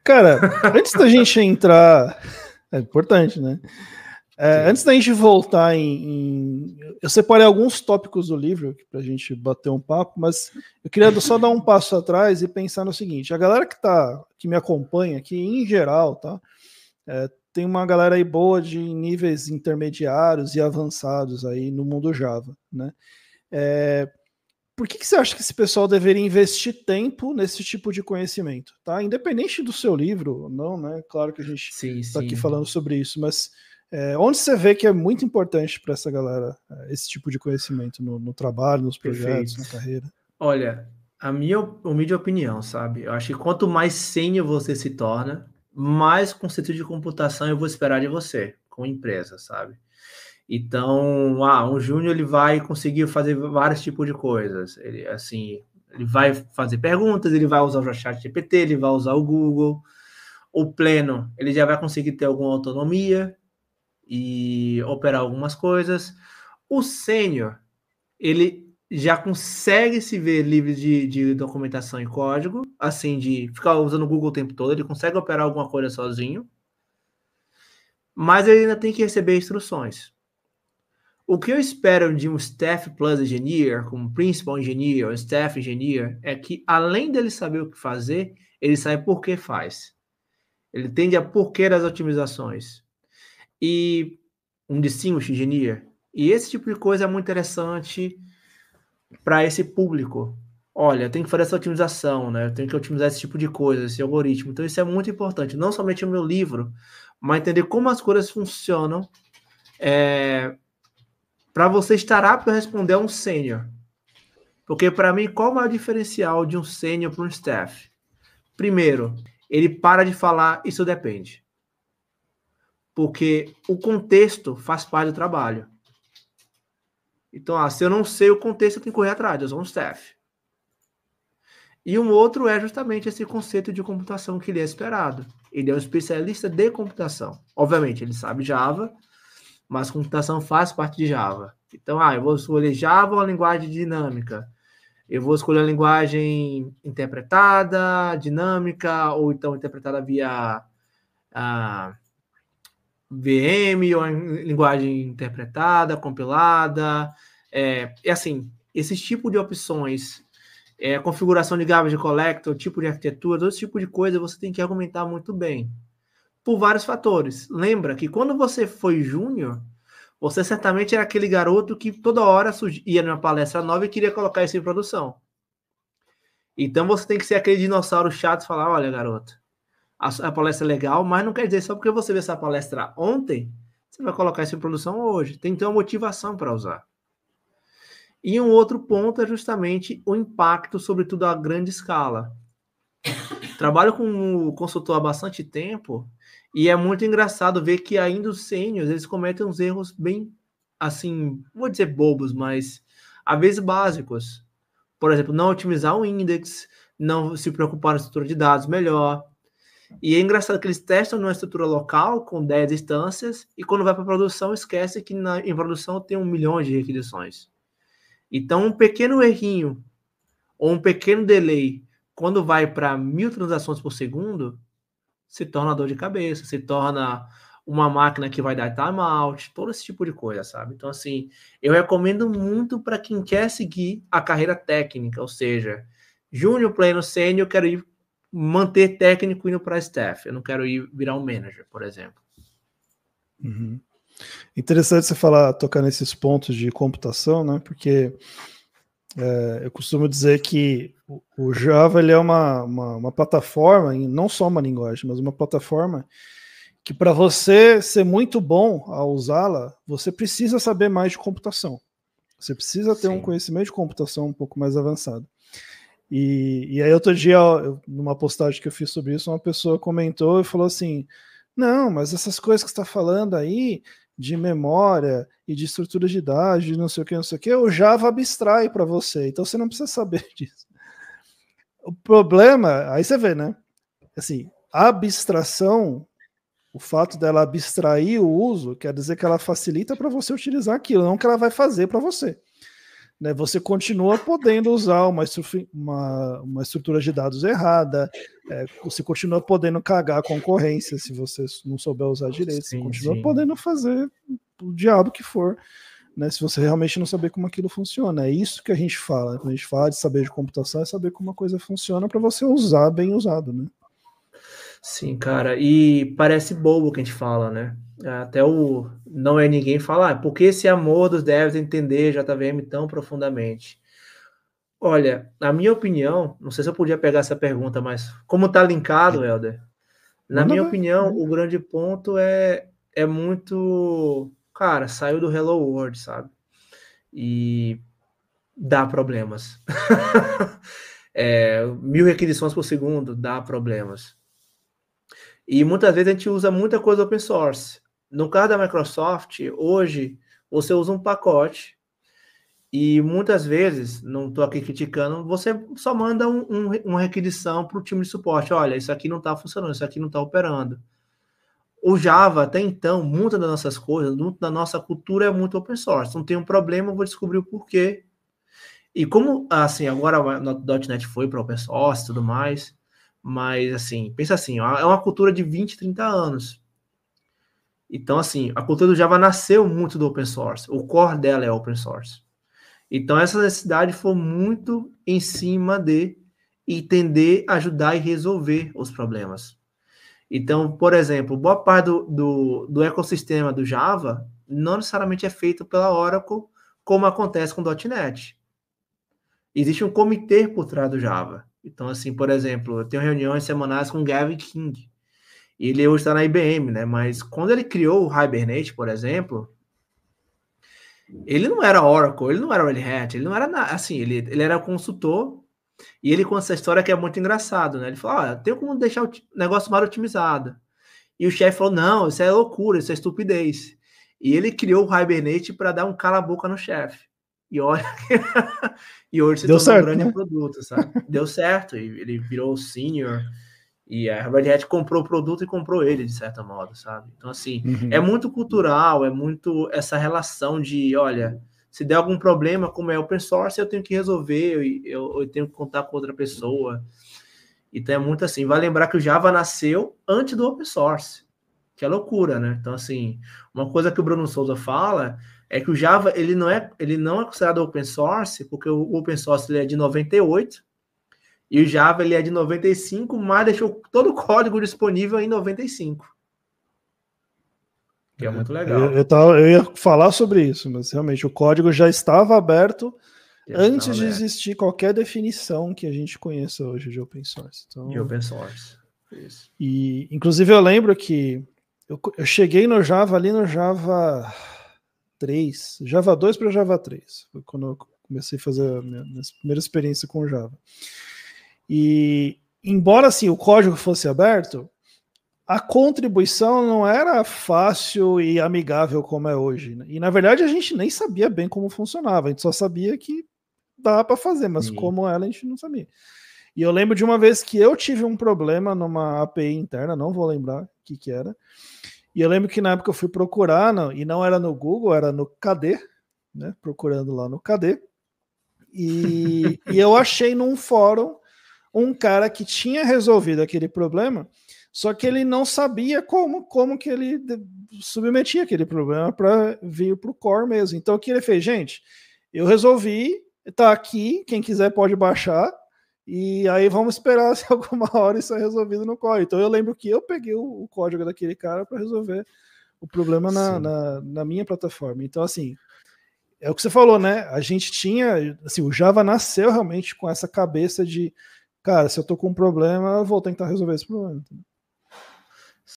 Cara, antes da gente entrar... É importante, né? Antes da gente voltar eu separei alguns tópicos do livro para a gente bater um papo, mas eu queria só dar um passo atrás e pensar no seguinte: a galera que me acompanha aqui, em geral, tá? Tem uma galera aí boa de níveis intermediários e avançados aí no mundo Java, né? Por que você acha que esse pessoal deveria investir tempo nesse tipo de conhecimento, tá? Independente do seu livro, não, né? Claro que a gente está aqui falando sobre isso, mas onde você vê que é muito importante para essa galera esse tipo de conhecimento no trabalho, nos projetos, na carreira? Olha, a minha humilde opinião, sabe? Eu acho que quanto mais sênior você se torna, mais conceito de computação eu vou esperar de você, como empresa, sabe? Então, um júnior ele vai conseguir fazer vários tipos de coisas. Ele, assim, ele vai fazer perguntas, ele vai usar o ChatGPT, ele vai usar o Google. O pleno, ele já vai conseguir ter alguma autonomia e operar algumas coisas. O sênior, ele já consegue se ver livre de documentação e código, assim, de ficar usando o Google o tempo todo, ele consegue operar alguma coisa sozinho, mas ele ainda tem que receber instruções. O que eu espero de um Staff Plus Engineer, como Principal Engineer ou Staff Engineer, é que além dele saber o que fazer, ele sabe por que faz. Ele entende a porquê das otimizações. E um Distinguished Engineer. E esse tipo de coisa é muito interessante para esse público. Olha, eu tenho que fazer essa otimização, né? Eu tenho que otimizar esse tipo de coisa, esse algoritmo. Então isso é muito importante. Não somente no meu livro, mas entender como as coisas funcionam para você estar apto a responder a um sênior. Porque, para mim, qual é o maior diferencial de um sênior para um staff? Primeiro, ele para de falar, isso depende. Porque o contexto faz parte do trabalho. Então, se eu não sei o contexto, eu tenho que correr atrás, eu sou um staff. E um outro é justamente esse conceito de computação que ele é esperado. Ele é um especialista de computação. Obviamente, ele sabe Java, mas computação faz parte de Java. Então, eu vou escolher Java ou a linguagem dinâmica. Eu vou escolher a linguagem interpretada, dinâmica, ou então interpretada via VM, ou a linguagem interpretada, compilada. E assim, esse tipo de opções, configuração de garbage collector, tipo de arquitetura, todo esse tipo de coisa, você tem que argumentar muito bem. Por vários fatores. Lembra que quando você foi júnior, você certamente era aquele garoto que toda hora ia numa palestra nova e queria colocar isso em produção. Então você tem que ser aquele dinossauro chato e falar, olha, garoto, a palestra é legal, mas não quer dizer só porque você viu essa palestra ontem, você vai colocar isso em produção hoje. Tem que ter uma motivação para usar. E um outro ponto é justamente o impacto, sobretudo a grande escala. Trabalho como consultor há bastante tempo e é muito engraçado ver que ainda os sêniors, eles cometem uns erros bem, assim, não vou dizer bobos, mas às vezes básicos. Por exemplo, não otimizar um index, não se preocupar na estrutura de dados melhor. E é engraçado que eles testam numa estrutura local com 10 instâncias e quando vai para a produção esquece que em produção tem 1 milhão de requisições. Então, um pequeno errinho ou um pequeno delay, quando vai para 1000 transações por segundo, se torna dor de cabeça, se torna uma máquina que vai dar timeout, todo esse tipo de coisa, sabe? Então, assim, eu recomendo muito para quem quer seguir a carreira técnica, ou seja, júnior, pleno, sênior, eu quero ir manter técnico indo para staff, eu não quero ir virar um manager, por exemplo. Uhum. Interessante você tocar nesses pontos de computação, né? Porque eu costumo dizer que o Java ele é uma plataforma, não só uma linguagem, mas uma plataforma que para você ser muito bom a usá-la, você precisa saber mais de computação. Você precisa ter um conhecimento de computação um pouco mais avançado. E aí outro dia, numa postagem que eu fiz sobre isso, uma pessoa comentou e falou assim, não, mas essas coisas que você está falando aí, de memória e de estrutura de dados, de não sei o que, o Java abstrai para você, então você não precisa saber disso. O problema, aí você vê, né? Assim, a abstração, o fato dela abstrair o uso, quer dizer que ela facilita para você utilizar aquilo, não que ela vai fazer para você. né, você continua podendo usar uma estrutura de dados errada, você continua podendo cagar a concorrência se você não souber usar direito, você continua podendo fazer o diabo que for, né, se você realmente não saber como aquilo funciona. É isso que a gente fala. Quando a gente fala de saber de computação, é saber como uma coisa funciona para você usar bem usado, né? Sim, cara, e parece bobo o que a gente fala, né? Até o Não É Ninguém fala, por que esse amor dos devs entender JVM tão profundamente? Olha, na minha opinião, não sei se eu podia pegar essa pergunta, mas como tá linkado, Helder, na minha opinião, o grande ponto é muito, cara, saiu do Hello World, sabe? E dá problemas. 1000 requisições por segundo dá problemas. E muitas vezes a gente usa muita coisa open source. No caso da Microsoft, hoje, você usa um pacote e muitas vezes, não estou aqui criticando, você só manda uma requisição para o time de suporte. Olha, isso aqui não está funcionando, isso aqui não está operando. O Java, até então, muitas das nossas coisas, muito da nossa cultura é muito open source. Não tem um problema, eu vou descobrir o porquê. E como, assim, agora o .NET foi para open source e tudo mais, mas, assim, pensa assim, ó, é uma cultura de 20, 30 anos. Então, assim, a cultura do Java nasceu muito do open source. O core dela é open source. Então, essa necessidade foi muito em cima de entender, ajudar e resolver os problemas. Então, por exemplo, boa parte do ecossistema do Java não necessariamente é feito pela Oracle, como acontece com o .NET. Existe um comitê por trás do Java. Então, assim, por exemplo, eu tenho reuniões semanais com o Gavin King. Ele hoje está na IBM, né? Mas quando ele criou o Hibernate, por exemplo, ele não era Oracle, ele não era Red Hat, ele não era nada. Assim, ele era consultor e ele conta essa história que é muito engraçado, né? Ele falou: tem como deixar o negócio mais otimizado. E o chefe falou: não, isso é loucura, isso é estupidez. E ele criou o Hibernate para dar um cala-boca no chefe. E olha, e hoje se Deu tornou certo, um grande né? produto, sabe? Deu certo, ele virou senior. E a Red Hat comprou o produto e comprou ele, de certo modo, sabe? Então, assim, é muito cultural, é muito essa relação de, olha, se der algum problema, como é open source, eu tenho que resolver, eu tenho que contar com outra pessoa. Então, é muito assim. Vai lembrar que o Java nasceu antes do open source, que é loucura, né? Então, assim, uma coisa que o Bruno Souza fala é que o Java, ele não é considerado open source, porque o open source ele é de 98, e o Java ele é de 95, mas deixou todo o código disponível em 95. Que é muito legal. Eu ia falar sobre isso, mas realmente o código já estava aberto antes de existir qualquer definição que a gente conheça hoje de open source. Então, de open source. Isso. E, inclusive, eu lembro que eu cheguei no Java ali no Java 3, Java 2 para Java 3. Foi quando eu comecei a fazer a minha primeira experiência com Java. E, embora assim, o código fosse aberto, a contribuição não era fácil e amigável como é hoje. Né? E, na verdade, a gente nem sabia bem como funcionava. A gente só sabia que dava para fazer, mas como ela a gente não sabia. E eu lembro de uma vez que eu tive um problema numa API interna, não vou lembrar o que era. E eu lembro que na época eu fui procurar, e não era no Google, era no KD, né? Procurando lá no KD. E eu achei num fórum um cara que tinha resolvido aquele problema, só que ele não sabia como que ele submetia aquele problema para vir para o core mesmo. Então o que ele fez? Gente, eu resolvi, tá aqui, quem quiser pode baixar, e aí vamos esperar se alguma hora isso é resolvido no core. Então eu lembro que eu peguei o código daquele cara para resolver o problema na minha plataforma. Então, assim, é o que você falou, né? A gente tinha, assim, o Java nasceu realmente com essa cabeça de, cara, se eu tô com um problema, eu vou tentar resolver esse problema.